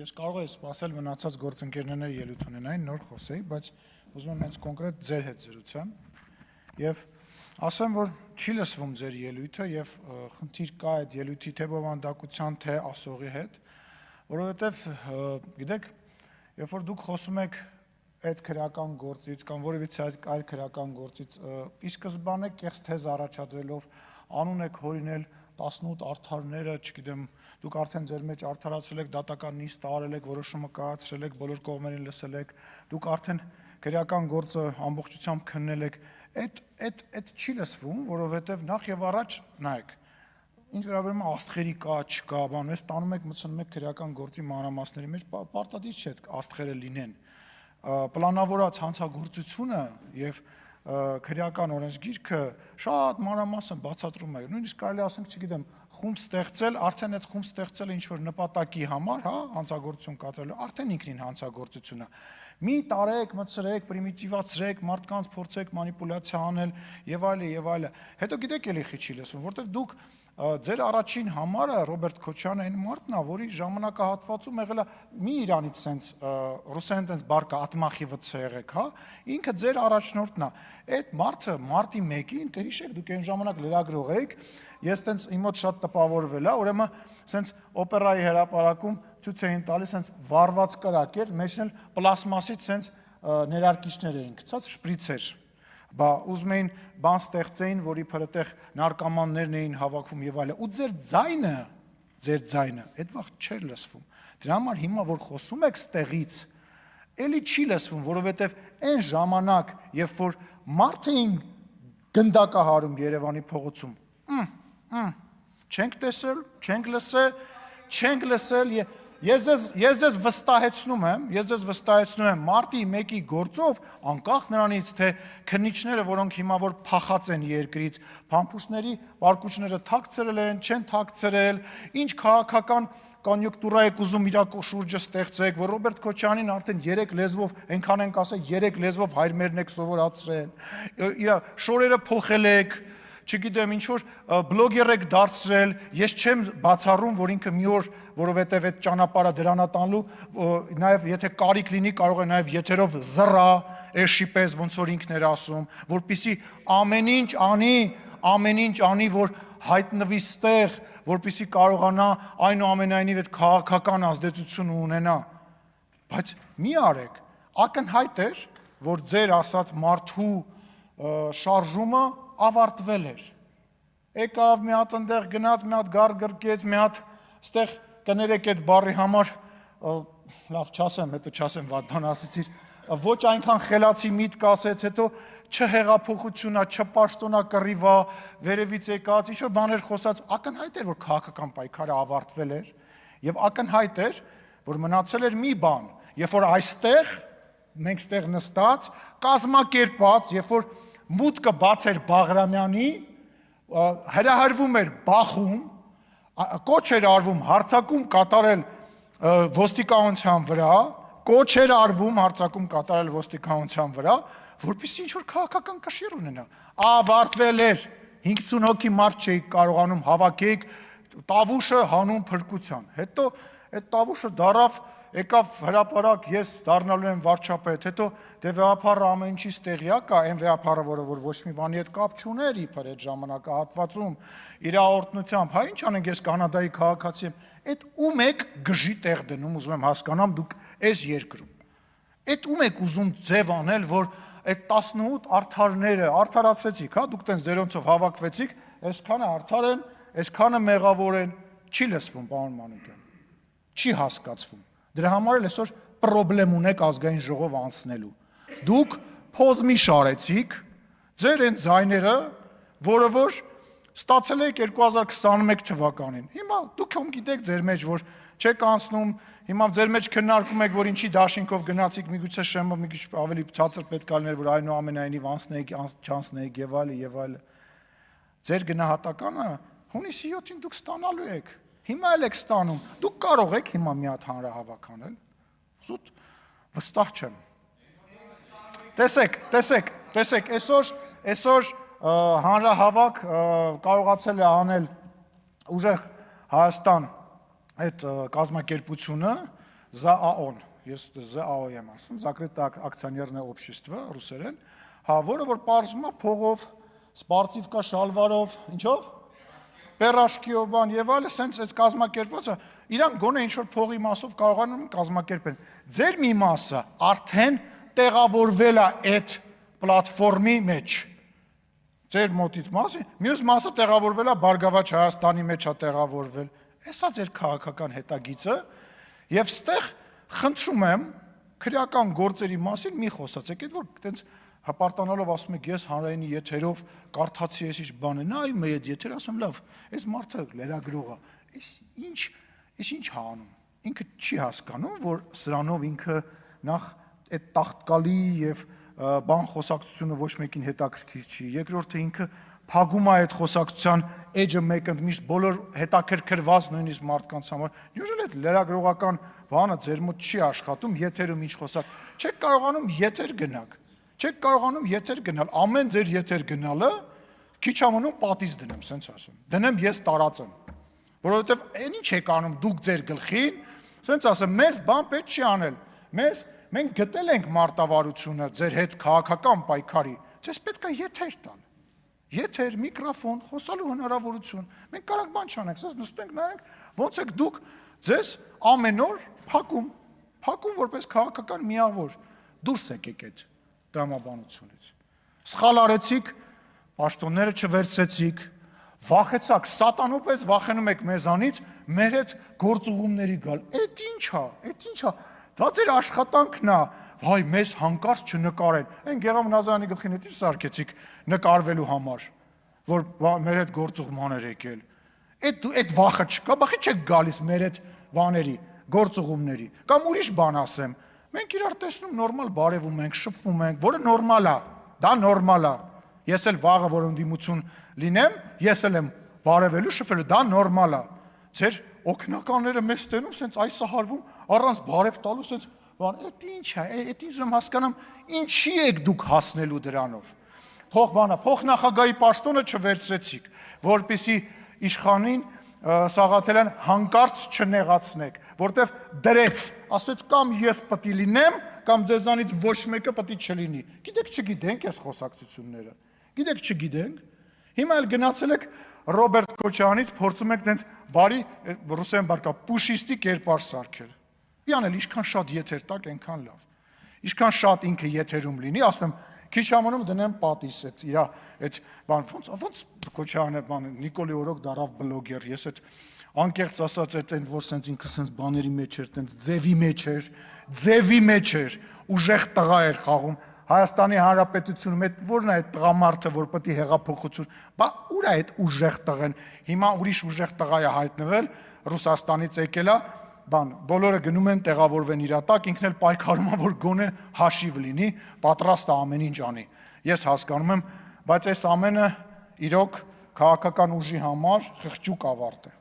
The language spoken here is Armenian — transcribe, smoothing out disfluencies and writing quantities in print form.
Ես կարող եմ սպասել մնացած գործընկերները ելույթ ունենային, նոր խոսեի, բայց ուզում եմ հենց կոնկրետ ձեր հետ զրուցեմ եւ ասեմ, որ չի լսվում ձեր ելույթը եւ խնդիր կա այդ ելույթի թե բովանդակության, թե ասողի հետ, որովհետեւ գիտեք, երբ որ դուք խոսում եք այդ քրեական գործից կամ որևիցե այլ քրեական գործից, ի սկզբանե կեղծ թեզ առաջադրելով անուն եք հորինել 18 արդարները, չգիտեմ, դուք արդեն ձեր մեջ արդարացրել եք, դատական նիստ արել եք, որոշումը կայացրել եք, բոլոր կողմերին լսել եք, դուք արդեն քրեական գործը ամբողջությամբ քննել եք, այդ չի լսվում, որովհետև նախ եւ առաջ նայեք, ինչ վերաբերում է աստղերի կա, չկա, բան, ես տանում եք մտցնում եք քրեական գործի մանրամասների մեջ, պարտադիր չէ այդ աստղերը լինեն, պլանավորած հանցագործությունը եւ քրեական օրենսգիրքը շատ մանրամասն բացատրում է, նույնիսկ կարելի ասենք, չգիտեմ, խումբ ստեղծել, արդեն այդ խումբ ստեղծելը ինչ-որ նպատակի համար, հա, հանցագործություն կատարելու, արդեն ինքնին հանցագործություն է։ Մի տարեք, մտցրեք, պրիմիտիվացրեք, մարդկանց փորձեք մանիպուլյացիա անել եւ այլը։ Հետո գիտեք էլի խիչի լսում, որտեվ դուք ձեր առաջին համարը Ռոբերտ Քոչյանը այն մարդն է, որի ժամանակահատվածում եղել է մի իրանից սենց ռուսերեն տենց բարկա ատմախիվը եղեք, հա, ինքը ձեր առաջնորդն է։ Այդ մարդը մարտի 1-ին, հիշեք, դուք այն ժամանակ լրագրող եք, ես տենց իմ մոտ շատ տպավորվել է, ուրեմն սենց օպերայի հրապարակում ցույց էին տալիս սենց վառված կրակ էր, մեջն էլ պլաստմասից սենց ներարկիչներ էին գցած, շպրիցեր։ Բա ուզում էին բան ստեղծեին, որի փրտեղ նարկոմաններն էին հավաքվում եւ այլն։ Ու ձեր ձայնը, այդ վաղ չէր լսվում։ Դրա համար հիմա որ խոսում եք ստեղից, էլի չի լսվում, որովհետեւ այն ժամանակ, երբ որ մարդ էին գնդակահարում Երևանի փողոցում, չենք տեսել, չենք լսել, ես ձեզ վստահեցնում եմ, մարտի 1-ի գործով, անկախ նրանից, թե քննիչները, որոնք հիմա որ փախած են երկրից, փամփուշտների վարկուճները թաքցրել են, չեն թաքցրել, ինչ քաղաքական կոնյունկտուրա եք ուզում իր շուրջը ստեղծեք, որ Ռոբերտ Քոչյանին արդեն 3 լեզվով, այնքան ենք ասել, 3 լեզվով հայրմերն եք սովորացրել, իր շորերը փոխել եք, չգիտեմ, ինչ-որ բլոգեր եք դարձրել, ես չեմ բացառում, որ ինքը մի օր, որովհետև այդ ճանապարհը դրանա տանելու, նաև եթե կարիք լինի, կարող է նաև եթերով զռա, էշի պես, ոնց որ ինքն էր ասում, որպեսզի ամեն ինչ անի, որ հայտնվի ստեղ, որպեսզի կարողանա այնուամենայնիվ այդ քաղաքական ազդեցություն ունենա, բայց մի արեք, ակնհայտ էր, որ ձեր ասած մարդու շարժումը ավարտվել էր, եկավ մի հատ ընդեղ գնաց, մի հատ գար գրկեց, մի հատ ստեղ կներեք այդ բառի համար, լավ չասեմ, հետո չասեմ վատ բան ասեցիր, ոչ այնքան խելացի միտք ասեց, հետո չհեղափոխությունա, չպաշտոնա կռիվա, վերևից եկած, ինչ-որ բաներ խոսած, ակնհայտ էր, որ քաղաքական պայքարը ավարտվել էր, եւ ակնհայտ էր, որ մնացել էր մի բան, երբ որ այստեղ, մենք ստեղ նստած, կազմակերպած, երբ որ մուտքը բաց էր Բաղրամյանի, հրահրվում էր բախում, կոչ էր արվում հարձակում կատարել ոստիկանության վրա, կոչ էր արվում հարձակում կատարել ոստիկանության վրա, որպեսզի ինչ-որ քաղաքական կշիռ ունենա, ավարտվել էր, 50 հոգի մարդ չէիք կարողանում հավաքեիք, տավուշը հանուն փրկության, հետո այդ տավուշը դարավ, եկավ հրապարակ, ես դառնալու եմ վարչապետ, հետո դե վեհապարը ամեն ինչից տեղյակ է, այն վեհապարը, որը որ ոչ մի բանի հետ կապ չուներ իբր այդ ժամանակահատվածում, իր օրտնությամբ, հա ինչ անենք, ես կանադայի քաղաքացի եմ, այդ ում եք գժի տեղ դնում, ուզում եմ հասկանամ, դուք այս երկրում, այդ ում եք ուզում ձև անել, որ այդ 18 արդարները, արդարացրեցիք, հա, դուք տենց ձերոնցով հավաքվեցիք, այսքանը արդար են, այսքանը մեղավոր են, չի լսվում, պարոն Մանուկյան, չի հասկացվում, դրա համար էլ այսօր պրոբլեմ ունեք ազգային ժողով անցնելու, դուք փոզմի շարեցիք, ձեր են ձայները, որը որ ստացել եք 2021 թվականին, հիմա դուք հոմ գիտեք ձեր մեջ, որ չեք անցնում, հիմա ձեր մեջ քննարկում եք, որ ինչի դաշինքով գնացիք, միգուցե շեմը մի քիչ ավելի ցածր պետք է լիներ, որ այնուամենայնիվ անցնեիք, չանցնեիք եւ այլն, ձեր գնահատականը հունիսի 7-ին դուք ստանալու եք, հիմա էլ եք ստանում, դուք կարող եք հիմա մի հատ հանրահավաք անել, զուտ վստահ չեմ, տեսեք, այսօր հանրահավաք կարողացել է անել ուժեղ Հայաստան այդ կազմակերպությունը, ԶԱՕ-ն, ես ԶԱՕ եմ ասում, Закрытое акционерное общество, ռուսերեն, հա, որը որ պարզվում է փողով, սպարտիվկա շալվարով, ինչով? Պերաշկիով բան եւ այլը, սենց այդ կազմակերպվածը, իրանք գոնե ինչ որ փողի մասով կարողանում են կազմակերպել։ Ձեր մի մասը արդեն տեղավորվել է այդ պլատֆորմի մեջ։ Ձեր մոտից մասը, մյուս մասը տեղավորվել է Բարգավաճ Հայաստանի մեջ է տեղավորվել։ Էսա ձեր քաղաքական հետագիծը եւ ստեղ խնդրում եմ քրեական գործերի մասին մի խոսացեք, այդ որ այտենց հպարտանալով ասում եք ես հանրայինի եթերով կարդացի ես ինչ բան է, նայում եմ այդ եթերը, ասում լավ, այս մարդը լրագրող է, այս ինչ է անում։ Ինքը չի հասկանում, որ սրանով ինքը նախ այդ տաղտկալի եւ բան խոսակցությունը ոչ մեկին հետաքրքիր չի։ Երկրորդը ինքը փակում է այդ խոսակցության էջը մեկընդմիշտ բոլոր հետաքրքրված նույնիսկ մարդկանց համար։ Յուժել այդ լրագրողական բանը ձեր մոտ չի աշխատում, եթերում ինչ խոսակ։ Չեք կարողանում եթեր գնաք։ Չեք կարողանում եթեր գնալ, ամեն ձեր եթեր գնալը քիչ ամոնում պատից դնեմ, սենց ասում։ Դնեմ ես տարածեմ, որովհետև այն ինչ եք անում դուք ձեր գլխին, սենց ասեմ, մեզ բան պետք չի անել, մենք գտել ենք մարտավարությունը ձեր հետ քաղաքական պայքարի, ձեզ պետք է եթեր տալ, եթեր, միկրոֆոն, խոսալու հնարավորություն, մենք կարանք բան չանենք, սենց նստենք նայենք, ոնց եք դուք ձեզ ամեն օր փակում որպես քաղաքական միավոր, դուրս եկեք այդ տրամաբանությունից։ Սխալ արեցիք, պաշտոնները չվերցեցիք, վախեցաք, սատանու պես վախենում եք մեզանից, մեր հետ գործուղումների գալ։ Էդ ինչ է, դա ձեր աշխատանքն է, վայ, մեզ հանկարծ չնկարեն։ Այն Գեղամ Նազարյանի գլխին հետ ինչ սարքեցիք նկարվելու համար, որ մեր հետ գործուղման էր եկել։ Այդ վախը չկա, բախի չեք գալիս մեր հետ բաների, գործուղումների, կամ ուրիշ բան ասեմ, մենք իրար տեսնում նորմալ բարևում ենք, շփվում ենք, որը նորմալ է, դա նորմալ է։ Ես էլ վաղը որ ընդդիմություն լինեմ, ես էլ եմ բարևելու, շփվելու, դա նորմալ է։ Ձեր օգնականները մեզ տենում, սենց այս սահարվում, առանց բարև տալու, սենց բան, էդ ինչ է, էդ ինչ եմ հասկանում, ինչի եք դուք հասնելու դրանով։ Փոխնախագահի պաշտոնը չվերցրեցիք, որպեսզի իշխանին Սաղաթելյան հանկարծ չնեղացնեք, որտեվ դրեց, ասեց կամ ես պտի լինեմ, կամ ձեզանից ոչ մեկը պտի չլինի։ Գիտեք չգիտենք այս խոսակցությունները, գիտեք չգիտենք, հիմա էլ գնացել եք Ռոբերտ Քոչարյանից փորձում եք տենց բարի ռուսերեն բարկա պուշիստի կերպար սարքել։ Իան էլ ինչքան շատ եթեր տակ, այնքան լավ։ Ինչքան շատ ինքը եթերում լինի, ասեմ, քիչ ամոնում դնեմ պատիս այդ բան, ոնց Քոչարյանը բան Նիկոլի օրոք դարավ բլոգեր, ես այդ անկեղծ ասած այդ որ սենց ինքը սենց բաների մեջ էր, տենց ձևի մեջ էր, ուժեղ տղա էր խաղում, Հայաստանի Հանրապետությունում այդ որն է այդ տղամարդը, որ պետք է հեղափոխություն, բա ուր է այդ ուժեղ տղեն, հիմա ուրիշ ուժեղ տղա է հայտնվել, Ռուսաստանից եկել է, բան, բոլորը գնում են տեղավորվեն իր տակ, ինքն էլ պայքարում է, որ գոնե հաշիվ լինի, պատրաստ է ամեն ինչ անի։ Ես հասկանում եմ, բայց այս ամենը իրոք քաղաքական ուժի համար խղճուկ ավարտ է։